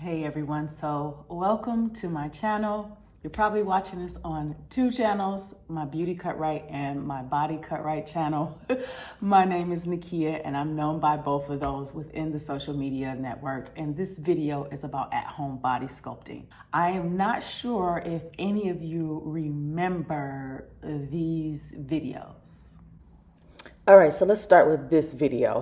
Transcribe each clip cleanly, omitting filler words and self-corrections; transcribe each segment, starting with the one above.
Hey everyone, so welcome to my channel. You're probably watching this on two channels, my Beauty Cut Right and my Body Cut Right channel. My name is Nakia and I'm known by both of those within the social media network, and this video is about at-home body sculpting. I am not sure if any of you remember these videos. All right, so let's start with this video.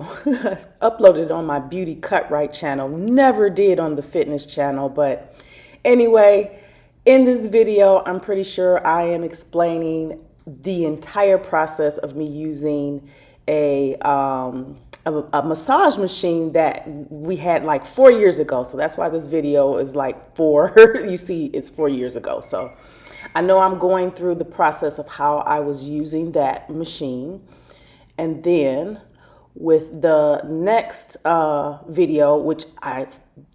Uploaded on my Beauty Cut Right channel. Never did on the fitness channel, but anyway, in this video, I'm pretty sure I am explaining the entire process of me using a massage machine that we had like 4 years ago. So that's why this video is like you see, it's 4 years ago. So I know I'm going through the process of how I was using that machine. And then with the next video, which I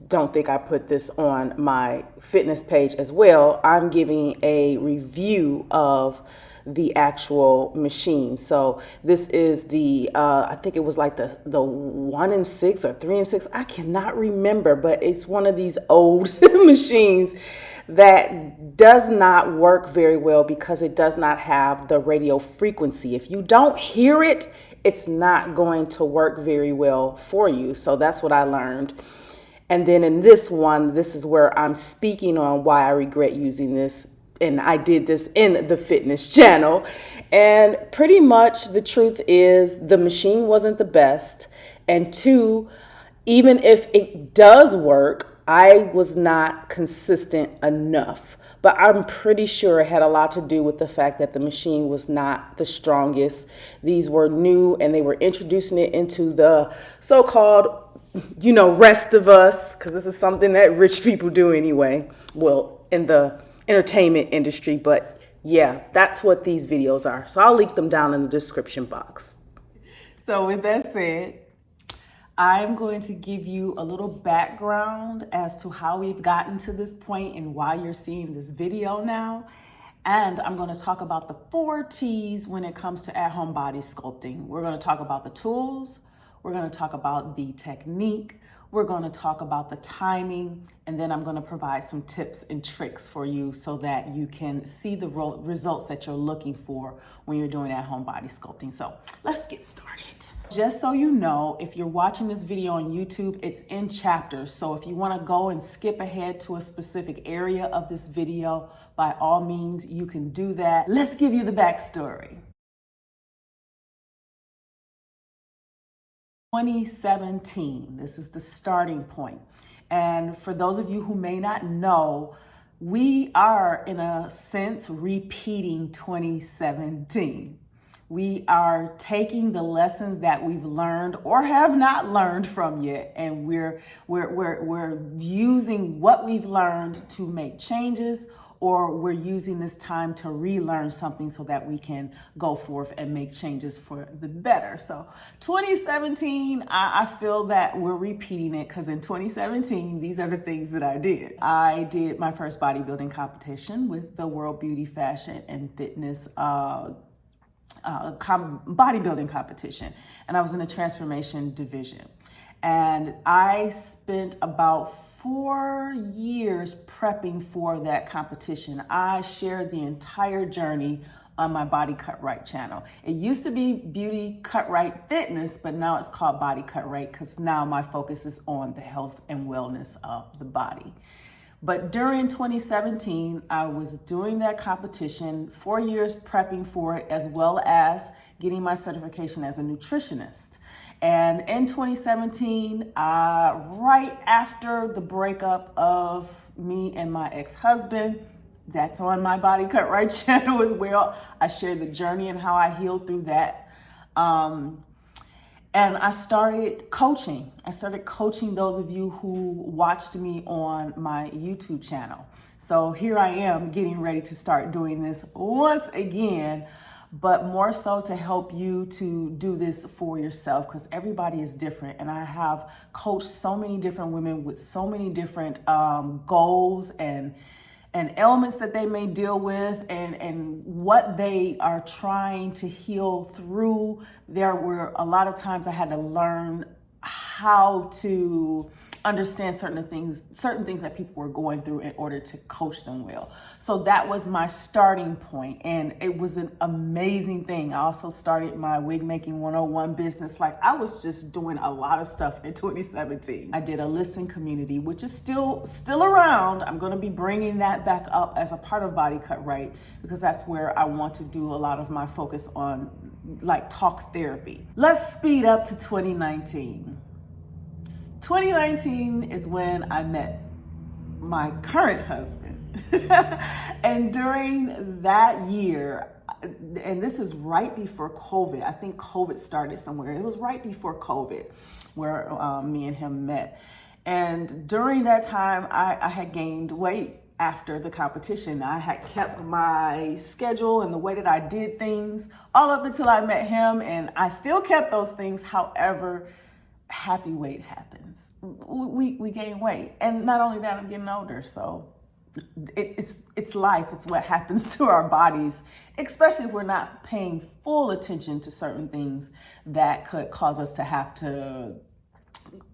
don't think I put this on my fitness page as well, I'm giving a review of the actual machine. So this is the, I think it was like the 1-in-6 or 3-in-6. I cannot remember, but it's one of these old machines that does not work very well because it does not have the radio frequency. If you don't hear it, it's not going to work very well for you. So that's what I learned. And then in this one, this is where I'm speaking on why I regret using this. And I did this in the fitness channel. And pretty much the truth is the machine wasn't the best. And two, even if it does work, I was not consistent enough. But I'm pretty sure it had a lot to do with the fact that the machine was not the strongest. These were new and they were introducing it into the so-called, rest of us, because this is something that rich people do anyway. Well, in the entertainment industry, but yeah, that's what these videos are. So I'll link them down in the description box. So with that said, I'm going to give you a little background as to how we've gotten to this point and why you're seeing this video now. And I'm going to talk about the 4 T's when it comes to at-home body sculpting. We're going to talk about the tools. We're going to talk about the technique. We're going to talk about the timing. And then I'm going to provide some tips and tricks for you so that you can see the results that you're looking for when you're doing at-home body sculpting. So let's get started. Just so you know, if you're watching this video on YouTube, it's in chapters. So if you want to go and skip ahead to a specific area of this video, by all means, you can do that. Let's give you the backstory. 2017, this is the starting point. And for those of you who may not know, we are in a sense repeating 2017. We are taking the lessons that we've learned or have not learned from yet, and we're using what we've learned to make changes, or we're using this time to relearn something so that we can go forth and make changes for the better. So 2017, I feel that we're repeating it because in 2017, these are the things that I did. I did my first bodybuilding competition with the World Beauty Fashion and Fitness bodybuilding competition, and I was in the transformation division. And I spent about 4 years prepping for that competition. I shared the entire journey on my Body Cut Right channel. It used to be Beauty Cut Right Fitness, but now it's called Body Cut Right because now my focus is on the health and wellness of the body. But during 2017, I was doing that competition, 4 years prepping for it, as well as getting my certification as a nutritionist. And in 2017, right after the breakup of me and my ex-husband, that's on my Body Cut Right channel as well. I shared the journey and how I healed through that. And I started coaching. I started coaching those of you who watched me on my YouTube channel. So here I am getting ready to start doing this once again, but more so to help you to do this for yourself because everybody is different. And I have coached so many different women with so many different goals and elements that they may deal with and what they are trying to heal through. There were a lot of times I had to learn how to understand certain things that people were going through in order to coach them well. So that was my starting point, and it was an amazing thing. I also started my wig making 101 business. Like, I was just doing a lot of stuff in 2017. I did a listen community, which is still around. I'm going to be bringing that back up as a part of Body Cut Right, because that's where I want to do a lot of my focus on, like, talk therapy. Let's speed up to 2019. 2019 is when I met my current husband. And during that year, and this is right before COVID, I think COVID started somewhere. It was right before COVID where me and him met. And during that time, I had gained weight after the competition. I had kept my schedule and the way that I did things all up until I met him, and I still kept those things. However, happy weight happens. We gain weight, and not only that, I'm getting older, so it's life. It's what happens to our bodies, especially if we're not paying full attention to certain things that could cause us to have to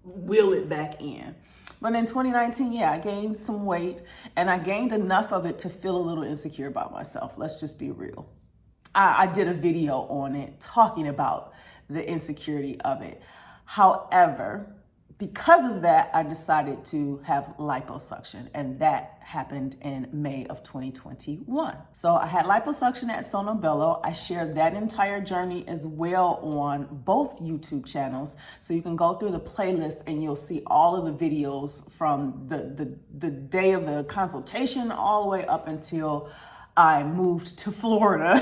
wheel it back in. But in 2019, yeah, I gained some weight, and I gained enough of it to feel a little insecure about myself. Let's just be real. I did a video on it talking about the insecurity of it. However, because of that, I decided to have liposuction, and that happened in May of 2021. So I had liposuction at Sono Bello. I shared that entire journey as well on both YouTube channels. So you can go through the playlist and you'll see all of the videos from the day of the consultation all the way up until I moved to Florida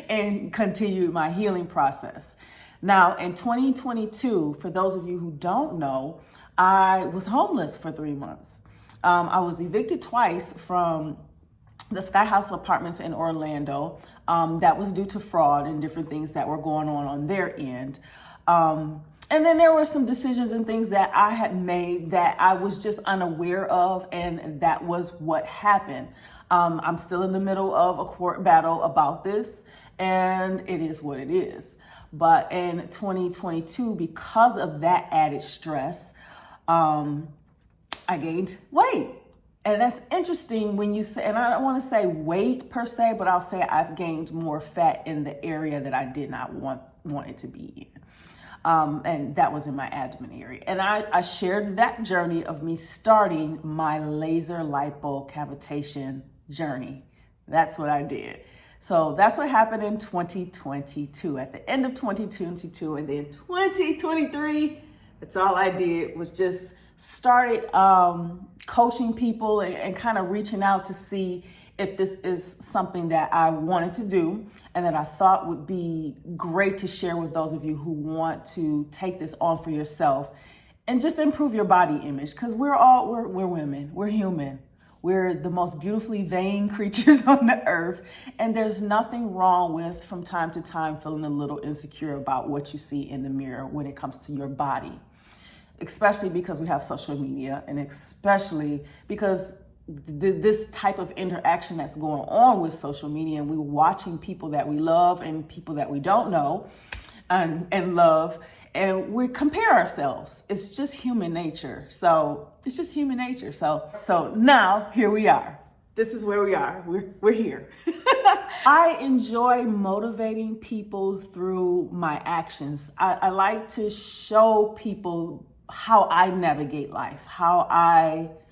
and continued my healing process. Now, in 2022, for those of you who don't know, I was homeless for 3 months. I was evicted twice from the Sky House apartments in Orlando. That was due to fraud and different things that were going on their end. And then there were some decisions and things that I had made that I was just unaware of, and that was what happened. I'm still in the middle of a court battle about this, and it is what it is. But in 2022, because of that added stress, I gained weight. And that's interesting when you say, and I don't want to say weight per se, but I'll say I've gained more fat in the area that I did not want it to be in. And that was in my abdomen area. And I shared that journey of me starting my laser lipo cavitation journey. That's what I did. So that's what happened in 2022, at the end of 2022. And then 2023, that's all I did was just started coaching people and kind of reaching out to see if this is something that I wanted to do and that I thought would be great to share with those of you who want to take this on for yourself and just improve your body image. Because we're women, we're human. We're the most beautifully vain creatures on the earth, and there's nothing wrong with, from time to time, feeling a little insecure about what you see in the mirror when it comes to your body, especially because we have social media, and especially because this type of interaction that's going on with social media, and we're watching people that we love and people that we don't know and love, and we compare ourselves. It's just human nature. So it's just human nature. So now here we are. This is where we are. We're here. I enjoy motivating people through my actions. I like to show people how I navigate life,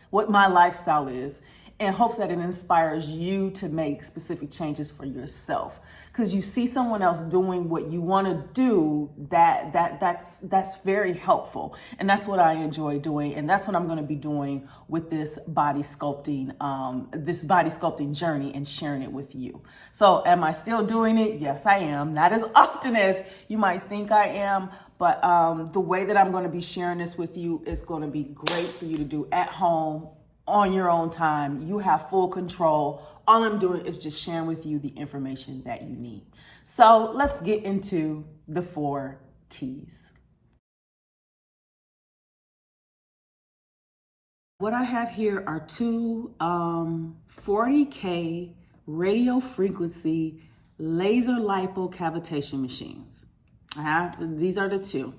what my lifestyle is, in hopes that it inspires you to make specific changes for yourself. Because you see someone else doing what you want to do, that's very helpful. And that's what I enjoy doing. And that's what I'm going to be doing with this body sculpting journey and sharing it with you. So am I still doing it? Yes, I am. Not as often as you might think I am. But the way that I'm going to be sharing this with you is going to be great for you to do at home, on your own time. You have full control. All I'm doing is just sharing with you the information that you need. So let's get into the 4 T's. What I have here are 2 40K radio frequency laser lipo cavitation machines. These are the 2.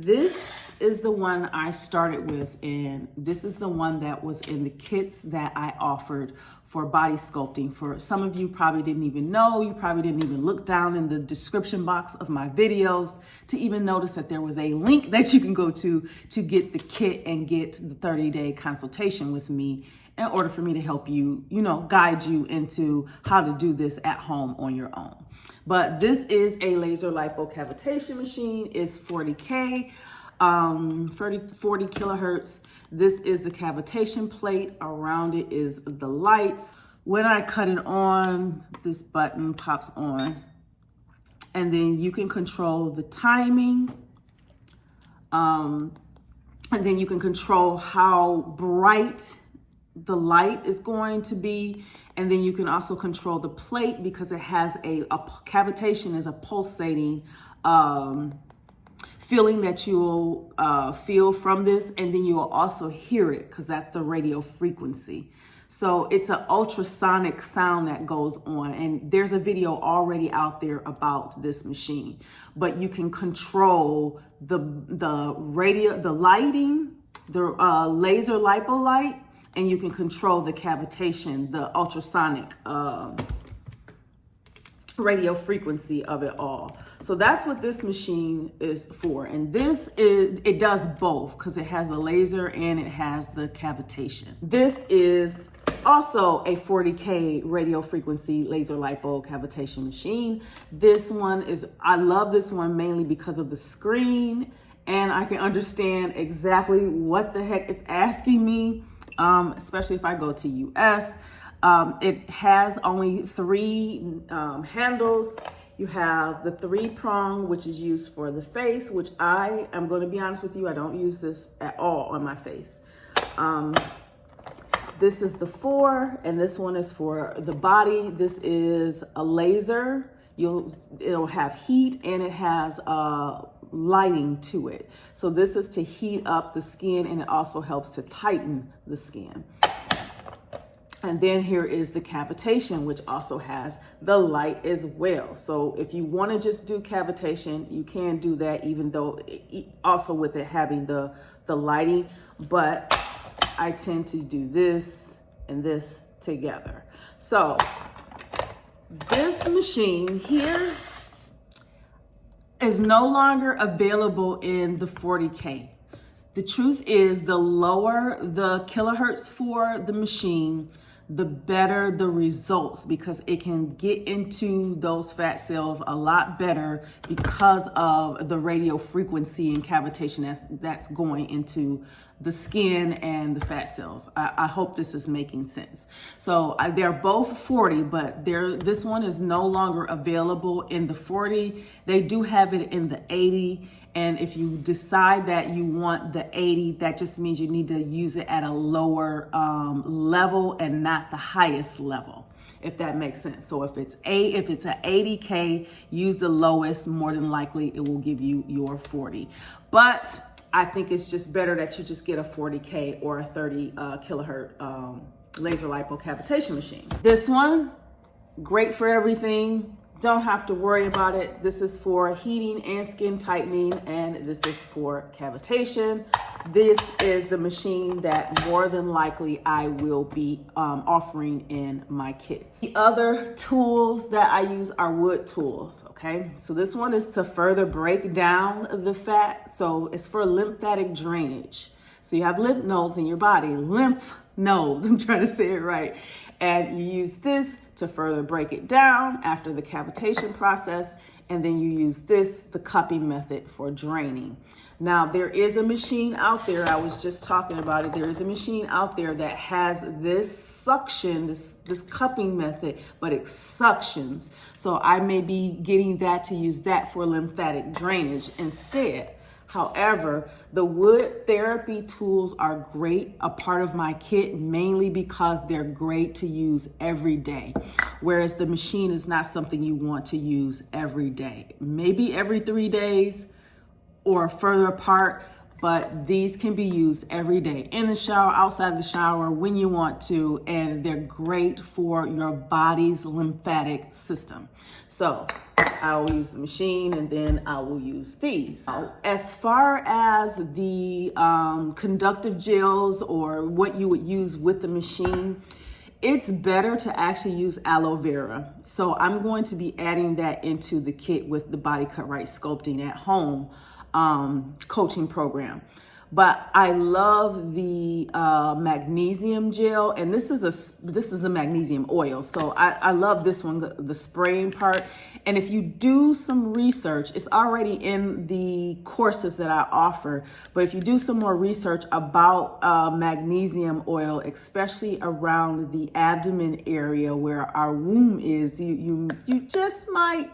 This is the one I started with, and this is the one that was in the kits that I offered for body sculpting. For some of you probably didn't even know, you probably didn't even look down in the description box of my videos to even notice that there was a link that you can go to get the kit and get the 30-day consultation with me in order for me to help you, guide you into how to do this at home on your own. But this is a laser lipo cavitation machine. It's 40K, 40 kilohertz. This is the cavitation plate. Around it is the lights. When I cut it on, this button pops on, and then you can control the timing. And then you can control how bright the light is going to be. And then you can also control the plate because it has a cavitation is a pulsating feeling that you'll feel from this. And then you will also hear it because that's the radio frequency. So it's an ultrasonic sound that goes on. And there's a video already out there about this machine. But you can control the radio, the lighting, the laser lipo light, and you can control the cavitation, the ultrasonic radio frequency of it all. So that's what this machine is for. And it does both because it has a laser and it has the cavitation. This is also a 40K radio frequency laser lipo cavitation machine. This one I love this one mainly because of the screen, and I can understand exactly what the heck it's asking me. Especially if I go to US. It has only 3 handles. You have the 3-prong, which is used for the face, which I am going to be honest with you, I don't use this at all on my face. This is the 4, and this one is for the body. This is a laser. It'll have heat, and it has lighting to it. So this is to heat up the skin, and it also helps to tighten the skin. And then here is the cavitation, which also has the light as well. So if you want to just do cavitation, you can do that, even though also with it having the lighting. But I tend to do this and this together. So this machine here is no longer available in the 40K. The truth is, the lower the kilohertz for the machine, the better the results, because it can get into those fat cells a lot better because of the radio frequency and cavitation that's going into the skin and the fat cells. I hope this is making sense. So they're both 40, but this one is no longer available in the 40. They do have it in the 80. And if you decide that you want the 80, that just means you need to use it at a lower level and not the highest level, if that makes sense. So if it's an 80K, use the lowest. More than likely, it will give you your 40. But I think it's just better that you just get a 40K or a 30 kilohertz laser lipo cavitation machine. This one, great for everything. Don't have to worry about it. This is for heating and skin tightening, and this is for cavitation. This is the machine that more than likely I will be offering in my kits. The other tools that I use are wood tools, okay? So this one is to further break down the fat. So it's for lymphatic drainage. So you have lymph nodes in your body, lymph nodes, I'm trying to say it right. And you use this to further break it down after the cavitation process. And then you use this, the cupping method, for draining. Now, there is a machine out there, I was just talking about it. There is a machine out there that has this suction, this cupping method, but it suctions. So I may be getting that to use that for lymphatic drainage instead. However, the wood therapy tools are great, a part of my kit, mainly because they're great to use every day. Whereas the machine is not something you want to use every day. Maybe every 3 days or further apart, but these can be used every day, in the shower, outside the shower, when you want to, and they're great for your body's lymphatic system. So I will use the machine, and then I will use these. As far as the conductive gels or what you would use with the machine, it's better to actually use aloe vera. So I'm going to be adding that into the kit with the Body Cut Right Sculpting at Home coaching program. But I love the magnesium gel, and this is a magnesium oil. So I love this one, the spraying part. And if you do some research, it's already in the courses that I offer. But if you do some more research about magnesium oil, especially around the abdomen area where our womb is, you just might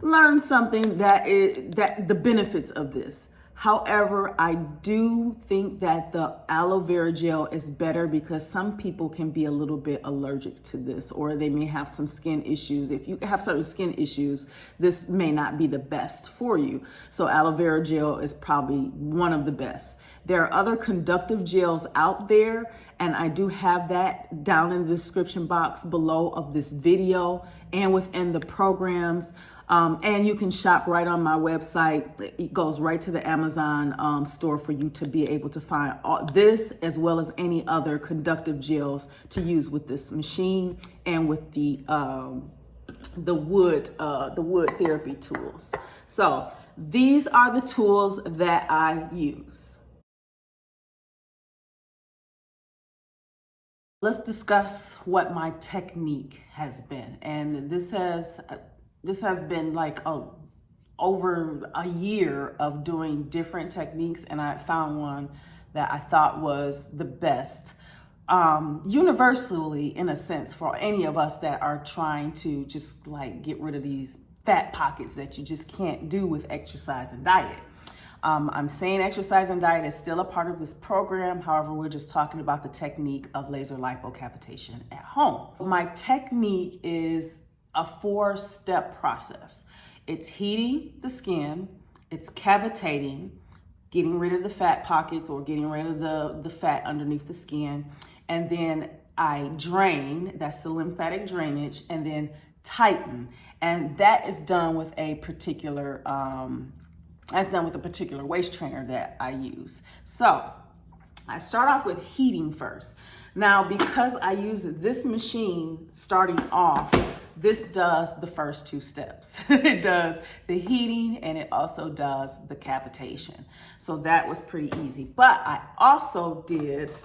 learn something that the benefits of this. However, I do think that the aloe vera gel is better because some people can be a little bit allergic to this, or they may have some skin issues. If you have certain skin issues, this may not be the best for you. So aloe vera gel is probably one of the best. There are other conductive gels out there, and I do have that down in the description box below of this video and within the programs. And you can shop right on my website. It goes right to the Amazon store for you to be able to find this, as well as any other conductive gels to use with this machine and with the wood therapy tools. So these are the tools that I use. Let's discuss what my technique has been, and this has been like over a year of doing different techniques, and I found one that I thought was the best, universally, in a sense, for any of us that are trying to just like get rid of these fat pockets that you just can't do with exercise and diet. I'm saying exercise and diet is still a part of this program. However, we're just talking about the technique of laser lipocavitation at home. My technique is a 4-step process. It's heating the skin, it's cavitating, getting rid of the fat pockets or getting rid of the fat underneath the skin, and then I drain, that's the lymphatic drainage, and then tighten. And that is done with a particular waist trainer that I use. So I start off with heating first. Now, because I use this machine starting off, this does the first 2 steps. It does the heating and it also does the cavitation. So that was pretty easy. But I also did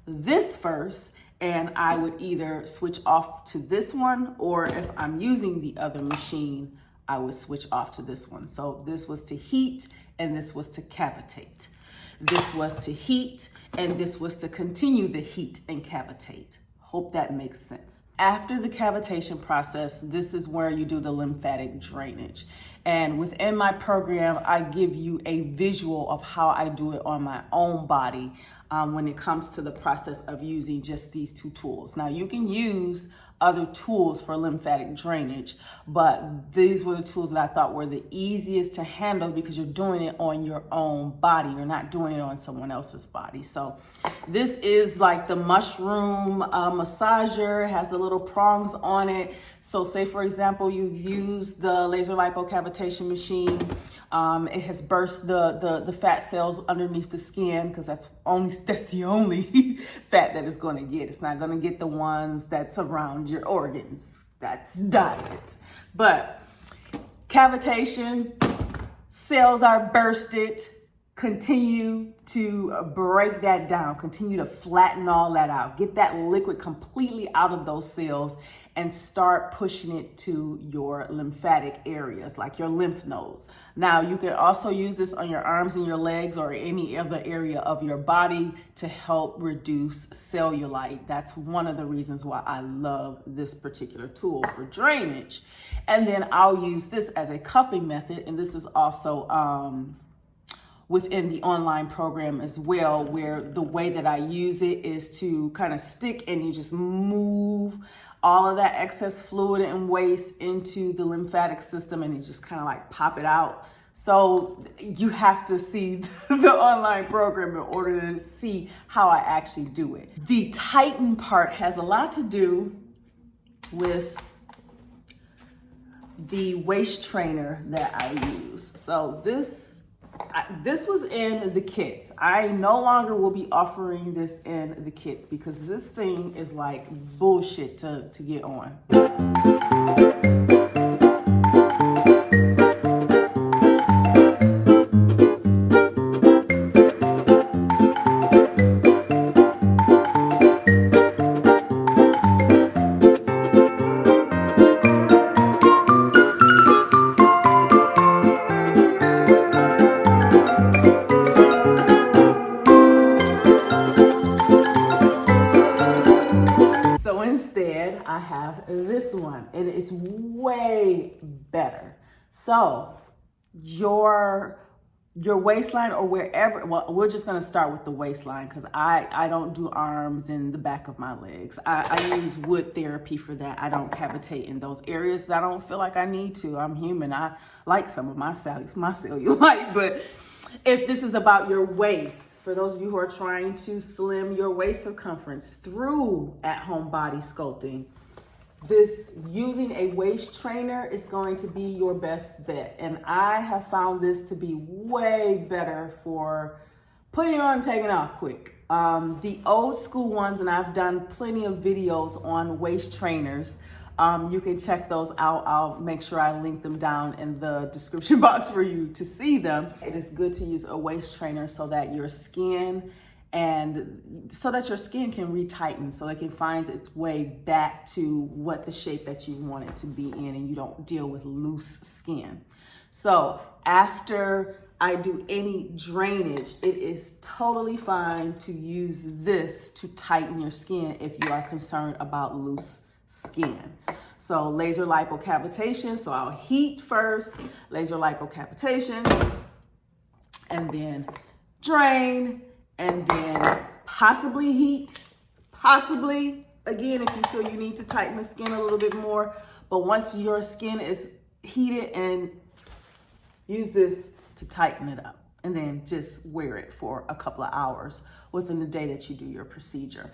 this first, and I would either switch off to this one, or if I'm using the other machine, I would switch off to this one. So this was to heat and this was to cavitate. This was to heat and this was to continue the heat and cavitate. Hope that makes sense. After the cavitation process, this is where you do the lymphatic drainage. And within my program, I give you a visual of how I do it on my own body when it comes to the process of using just these 2 tools. Now, you can use other tools for lymphatic drainage, but these were the tools that I thought were the easiest to handle because you're doing it on your own body. You're not doing it on someone else's body. So this is like the mushroom massager, has the little prongs on it. So say, for example, you've used the laser lipocavitation machine. It has burst the fat cells underneath the skin, because that's the only fat that it's going to get. It's not going to get the ones that's around your organs. That's diet. But cavitation, cells are bursted. Continue to break that down. Continue to flatten all that out. Get that liquid completely out of those cells and start pushing it to your lymphatic areas, like your lymph nodes. Now, you can also use this on your arms and your legs or any other area of your body to help reduce cellulite. That's one of the reasons why I love this particular tool for drainage. And then I'll use this as a cupping method, and this is also within the online program as well, where the way that I use it is to kind of stick and you just move all of that excess fluid and waste into the lymphatic system, and you just kind of like pop it out So you have to see the online program in order to see how I actually do it. The tighten part has a lot to do with the waist trainer that I use. So this was in the kits. I no longer will be offering this in the kits because this thing is like bullshit to get on. So instead, I have this one, and it's way better. So your waistline or wherever, well, we're just gonna start with the waistline because I don't do arms and the back of my legs. I use wood therapy for that. I don't cavitate in those areas. I don't feel like I need to. I'm human. I like some of my cellulite, but if this is about your waist, for those of you who are trying to slim your waist circumference through at-home body sculpting, this using a waist trainer is going to be your best bet. And I have found this to be way better for putting on and taking off quick. The old school ones, and I've done plenty of videos on waist trainers. You can check those out. I'll make sure I link them down in the description box for you to see them. It is good to use a waist trainer so that your skin can retighten, so it can find its way back to what the shape that you want it to be in, and you don't deal with loose skin. So after I do any drainage, it is totally fine to use this to tighten your skin if you are concerned about loose skin. So laser lipo cavitation. So I'll heat first, laser lipo cavitation, and then drain, and then possibly heat, possibly again if you feel you need to tighten the skin a little bit more. But once your skin is heated, and use this to tighten it up, and then just wear it for a couple of hours within the day that you do your procedure.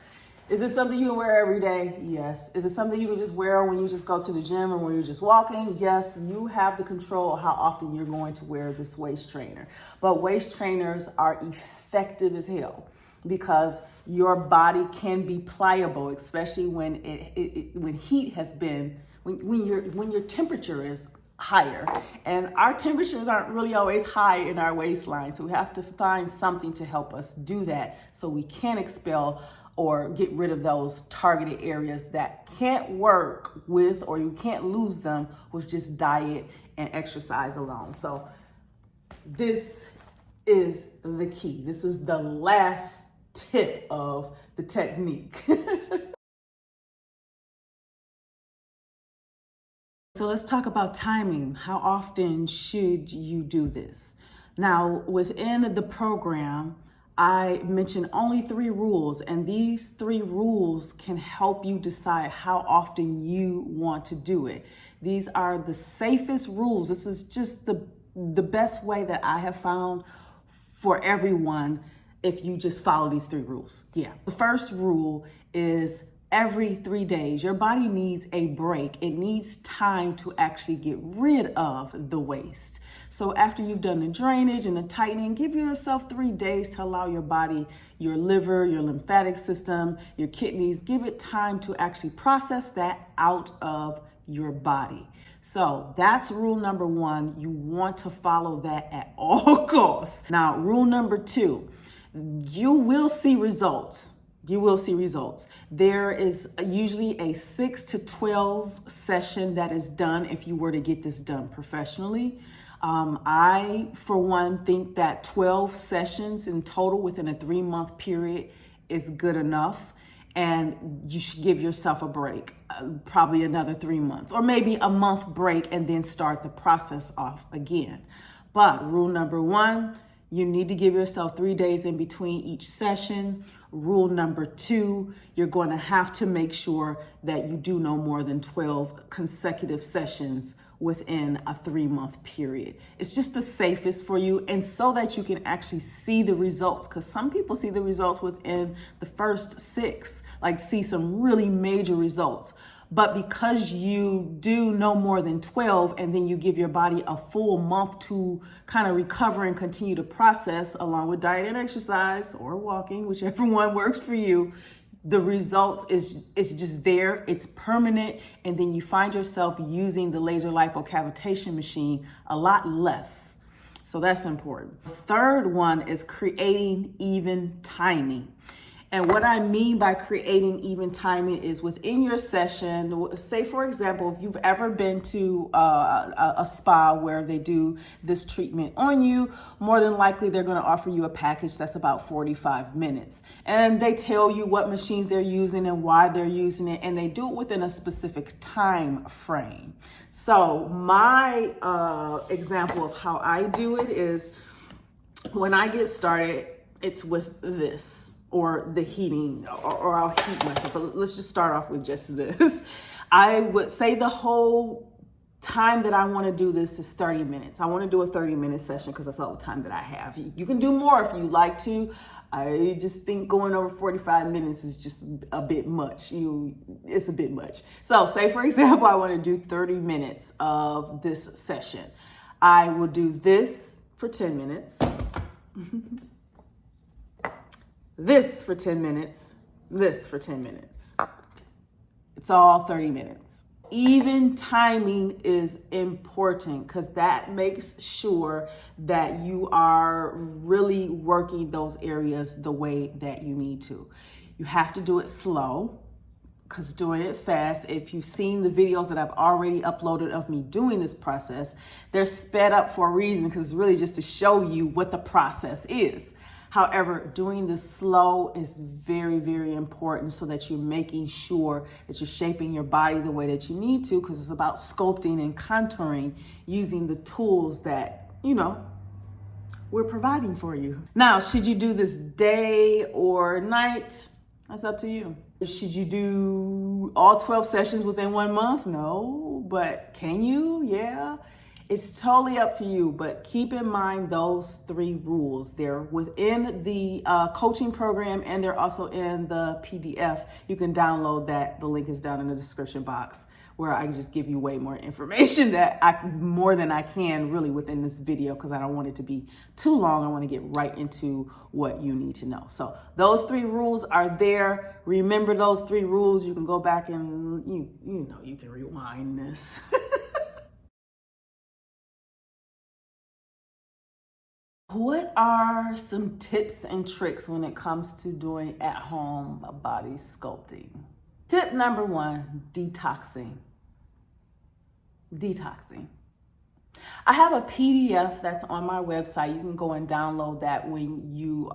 Is this something you can wear every day? Yes. Is it something you can just wear when you just go to the gym or when you're just walking? Yes. You have the control of how often you're going to wear this waist trainer. But waist trainers are effective as hell because your body can be pliable, especially when when heat has been, when your temperature is higher. And our temperatures aren't really always high in our waistline. So we have to find something to help us do that so we can expel or get rid of those targeted areas that can't work with, or you can't lose them with just diet and exercise alone. So this is the key. This is the last tip of the technique. So let's talk about timing. How often should you do this? Now, within the program, I mentioned only 3 rules, and these 3 rules can help you decide how often you want to do it. These are the safest rules. This is just the best way that I have found for everyone if you just follow these 3 rules. Yeah. The first rule is every 3 days, your body needs a break. It needs time to actually get rid of the waste. So after you've done the drainage and the tightening, give yourself 3 days to allow your body, your liver, your lymphatic system, your kidneys, give it time to actually process that out of your body. So that's rule number 1. You want to follow that at all costs. Now, rule number 2, you will see results. You will see results. There is usually a 6 to 12 session that is done if you were to get this done professionally. I, for one, think that 12 sessions in total within a 3-month period is good enough. And you should give yourself a break, probably another 3 months, or maybe a month break, and then start the process off again. But rule number 1, you need to give yourself 3 days in between each session. Rule number 2, you're going to have to make sure that you do no more than 12 consecutive sessions within a 3-month period. It's just the safest for you, and so that you can actually see the results, because some people see the results within the first 6, like see some really major results. But because you do no more than 12, and then you give your body a full month to kind of recover and continue to process, along with diet and exercise or walking, whichever one works for you, the results is just there, it's permanent, and then you find yourself using the laser lipo cavitation machine a lot less. So that's important. The third one is creating even timing. And what I mean by creating even timing is within your session, say for example, if you've ever been to a spa where they do this treatment on you, more than likely they're going to offer you a package that's about 45 minutes. And they tell you what machines they're using and why they're using it, and they do it within a specific time frame. So my example of how I do it is, when I get started, it's with this, or the heating, or I'll heat myself. But let's just start off with just this. I would say the whole time that I want to do this is 30 minutes. I want to do a 30-minute session because that's all the time that I have. You can do more if you like to. I just think going over 45 minutes is just a bit much. It's a bit much. So say for example, I want to do 30 minutes of this session. I will do this for 10 minutes. This for 10 minutes, this for 10 minutes. It's all 30 minutes. Even timing is important, because that makes sure that you are really working those areas the way that you need to. You have to do it slow, because doing it fast, if you've seen the videos that I've already uploaded of me doing this process, they're sped up for a reason, because it's really just to show you what the process is. However, doing this slow is very, very important, so that you're making sure that you're shaping your body the way that you need to, because it's about sculpting and contouring using the tools that, we're providing for you. Now, should you do this day or night? That's up to you. Should you do all 12 sessions within 1 month? No, but can you? Yeah. It's totally up to you, but keep in mind those 3 rules. They're within the coaching program, and they're also in the PDF. You can download that. The link is down in the description box, where I just give you way more information more than I can really within this video, because I don't want it to be too long. I want to get right into what you need to know. So those 3 rules are there. Remember those 3 rules. You can go back and you can rewind this. What are some tips and tricks when it comes to doing at-home body sculpting? Tip number 1, detoxing. Detoxing. I have a PDF that's on my website. You can go and download that when you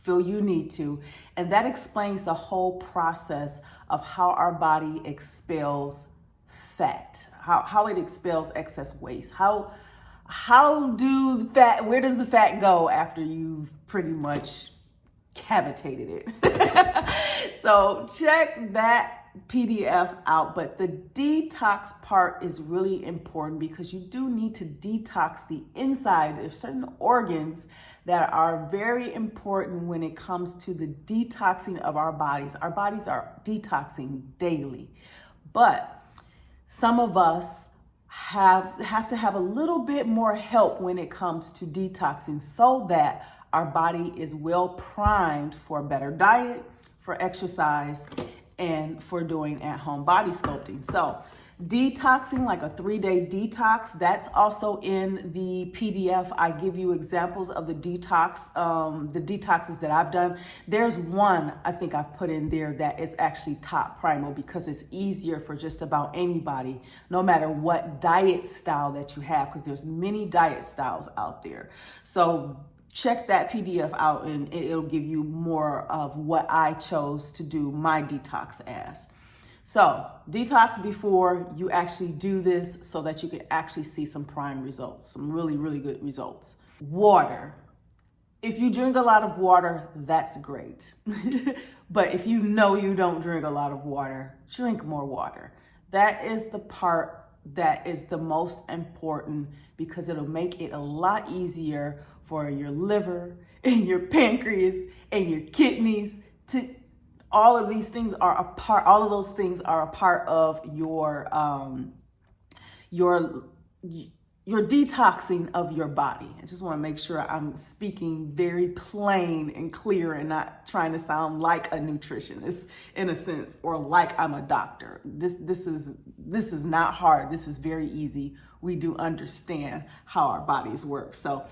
feel you need to, and that explains the whole process of how our body expels fat, how it expels excess waste, where does the fat go after you've pretty much cavitated it? So check that PDF out. But the detox part is really important, because you do need to detox the inside. There's certain organs that are very important when it comes to the detoxing of our bodies. Our bodies are detoxing daily, but some of us have to have a little bit more help when it comes to detoxing, so that our body is well primed for a better diet, for exercise, and for doing at-home body sculpting. So detoxing, like a 3-day detox, that's also in the PDF. I give you examples of the detoxes that I've done. There's one I think I've put in there that is actually top primal, because it's easier for just about anybody, no matter what diet style that you have, because there's many diet styles out there. So check that PDF out, and it'll give you more of what I chose to do my detox as. So detox before you actually do this, so that you can actually see some prime results, some really, really good results. Water. If you drink a lot of water, that's great. But if you don't drink a lot of water, drink more water. That is the part that is the most important, because it'll make it a lot easier for your liver and your pancreas and your kidneys to, all of these things are a part, all of those things are a part of your detoxing of your body. I just want to make sure I'm speaking very plain and clear and not trying to sound like a nutritionist in a sense, or like I'm a doctor. This is not hard. This is very easy. We do understand how our bodies work. So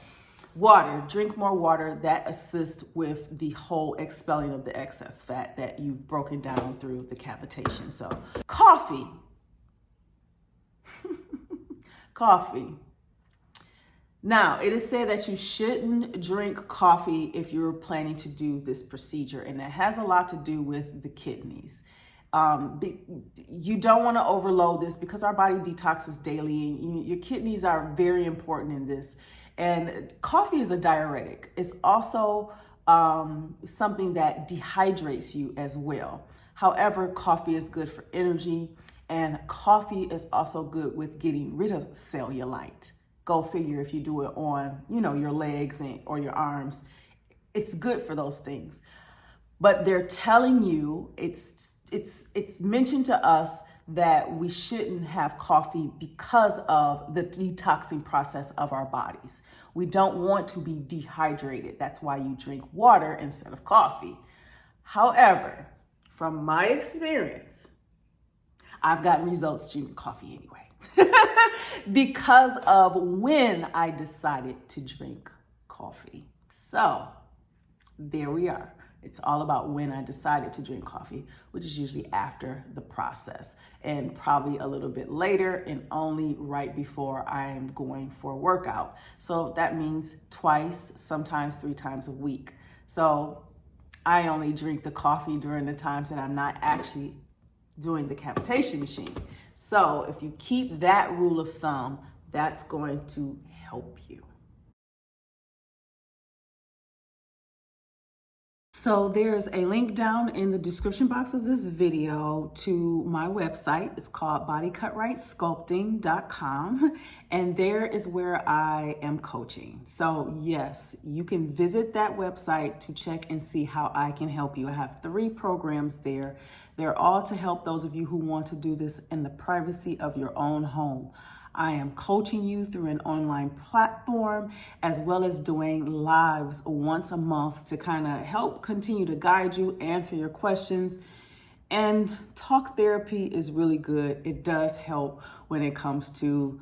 water, drink more water. That assists with the whole expelling of the excess fat that you've broken down through the cavitation. So coffee. Coffee. Now, it is said that you shouldn't drink coffee if you're planning to do this procedure, and that has a lot to do with the kidneys. You don't want to overload this because our body detoxes daily. Your kidneys are very important in this. And coffee is a diuretic. It's also something that dehydrates you as well. However, coffee is good for energy, and coffee is also good with getting rid of cellulite. Go figure, if you do it on, your legs or your arms, it's good for those things. But they're telling you, it's mentioned to us that we shouldn't have coffee because of the detoxing process of our bodies. We don't want to be dehydrated. That's why you drink water instead of coffee. However, from my experience, I've gotten results drinking coffee anyway because of when I decided to drink coffee. So there we are. It's all about when I decided to drink coffee, which is usually after the process and probably a little bit later, and only right before I'm going for a workout. So that means twice, sometimes 3 times a week. So I only drink the coffee during the times that I'm not actually doing the cavitation machine. So if you keep that rule of thumb, that's going to help you. So there's a link down in the description box of this video to my website. It's called bodycutrightsculpting.com, and there is where I am coaching. So yes, you can visit that website to check and see how I can help you. I have 3 programs there. They're all to help those of you who want to do this in the privacy of your own home. I am coaching you through an online platform, as well as doing lives once a month to kind of help continue to guide you, answer your questions. And talk therapy is really good. It does help when it comes to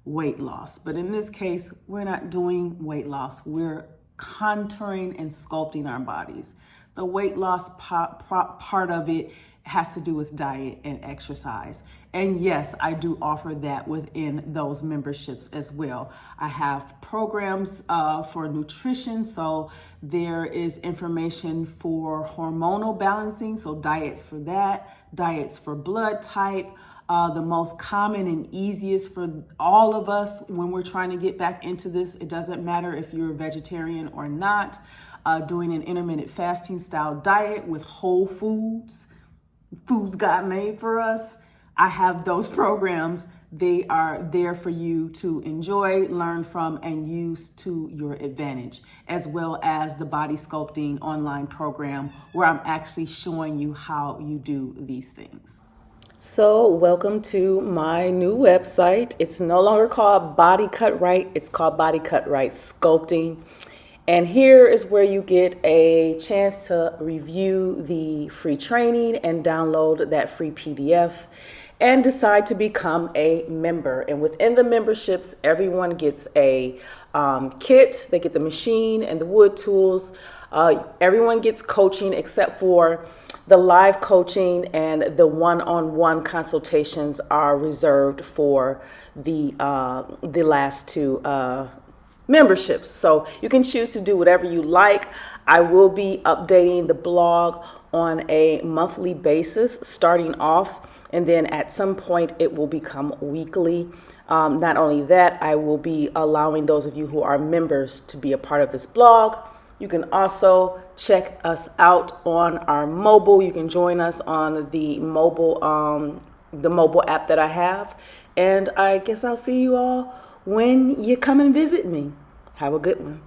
weight loss. But in this case, we're not doing weight loss. We're contouring and sculpting our bodies. The weight loss part of it has to do with diet and exercise. And yes, I do offer that within those memberships as well. I have programs for nutrition. So there is information for hormonal balancing. So diets for that, diets for blood type. The most common and easiest for all of us when we're trying to get back into this. It doesn't matter if you're a vegetarian or not. Doing an intermittent fasting style diet with whole foods God made for us. I have those programs. They are there for you to enjoy, learn from, and use to your advantage, as well as the body sculpting online program where I'm actually showing you how you do these things. So welcome to my new website. It's no longer called Body Cut Right. It's called Body Cut Right Sculpting. And here is where you get a chance to review the free training and download that free PDF and decide to become a member. And within the memberships, everyone gets a kit. They get the machine and the wood tools. Everyone gets coaching except for the live coaching, and the one-on-one consultations are reserved for the last 2 memberships. So you can choose to do whatever you like. I will be updating the blog on a monthly basis starting off, and then at some point it will become weekly. Not only that, I will be allowing those of you who are members to be a part of this blog. You can also check us out on our mobile. You can join us on the mobile the mobile app that I have. And I guess I'll see you all when you come and visit me. Have a good one.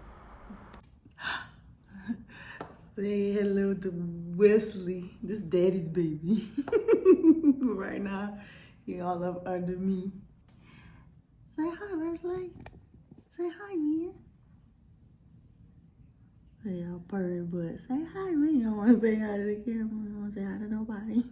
Say hello to Wesley. This daddy's baby. Right now, he all up under me. Say hi, Wesley. Say hi, man. Say all purring, but say hi, man. You don't want to say hi to the camera. You don't want to say hi to nobody.